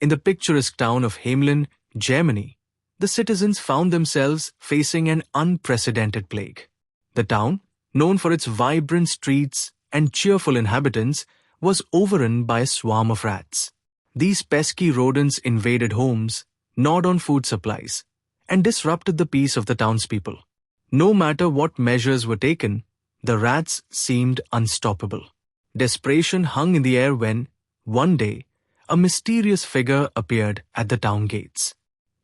In the picturesque town of Hamelin, Germany, the citizens found themselves facing an unprecedented plague. The town, known for its vibrant streets and cheerful inhabitants, was overrun by a swarm of rats. These pesky rodents invaded homes, gnawed on food supplies, and disrupted the peace of the townspeople. No matter what measures were taken, the rats seemed unstoppable. Desperation hung in the air when, one day, a mysterious figure appeared at the town gates.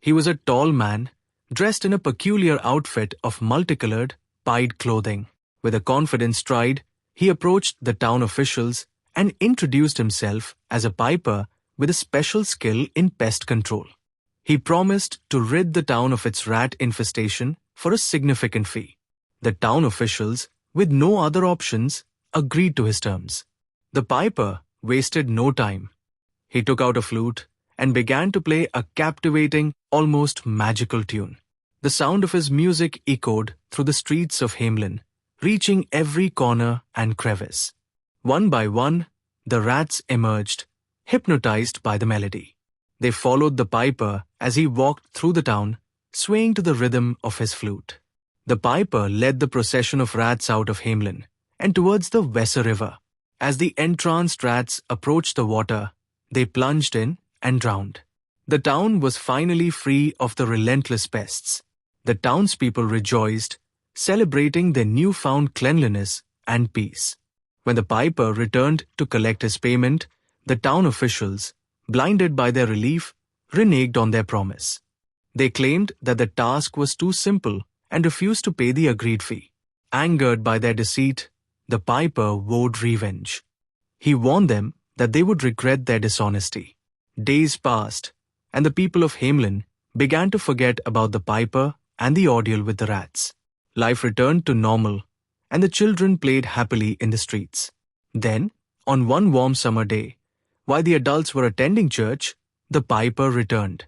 He was a tall man, dressed in a peculiar outfit of multicolored, pied clothing. With a confident stride, he approached the town officials and introduced himself as a piper with a special skill in pest control. He promised to rid the town of its rat infestation for a significant fee. The town officials, with no other options, agreed to his terms. The piper wasted no time. He took out a flute and began to play a captivating, almost magical tune. The sound of his music echoed through the streets of Hamelin, reaching every corner and crevice. One by one, the rats emerged, hypnotized by the melody. They followed the piper as he walked through the town, swaying to the rhythm of his flute. The piper led the procession of rats out of Hamelin and towards the Weser River. As the entranced rats approached the water, they plunged in and drowned. The town was finally free of the relentless pests. The townspeople rejoiced, celebrating their newfound cleanliness and peace. When the piper returned to collect his payment, the town officials, blinded by their relief, reneged on their promise. They claimed that the task was too simple and refused to pay the agreed fee. Angered by their deceit, the piper vowed revenge. He warned them that they would regret their dishonesty. Days passed, and the people of Hamelin began to forget about the piper and the ordeal with the rats. Life returned to normal, and the children played happily in the streets. Then, on one warm summer day, while the adults were attending church, the piper returned.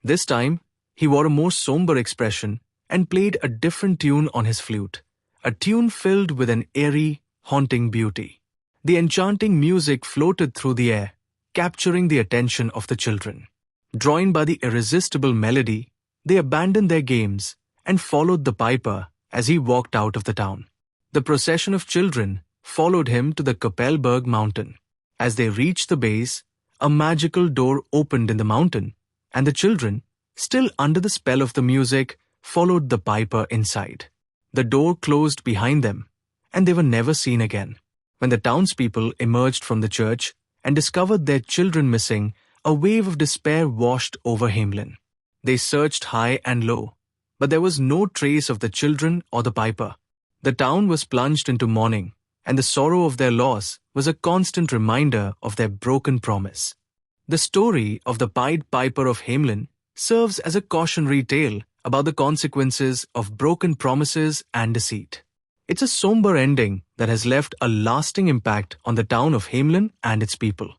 This time, he wore a more somber expression and played a different tune on his flute, a tune filled with an eerie, haunting beauty. The enchanting music floated through the air, capturing the attention of the children. Drawn by the irresistible melody, they abandoned their games and followed the piper as he walked out of the town. The procession of children followed him to the Koppelberg mountain. As they reached the base, a magical door opened in the mountain, and the children, still under the spell of the music, followed the piper inside. The door closed behind them, and they were never seen again. When the townspeople emerged from the church and discovered their children missing, a wave of despair washed over Hamelin. They searched high and low, but there was no trace of the children or the piper. The town was plunged into mourning, and the sorrow of their loss was a constant reminder of their broken promise. The story of the Pied Piper of Hamelin serves as a cautionary tale about the consequences of broken promises and deceit. It's a somber ending that has left a lasting impact on the town of Hamelin and its people.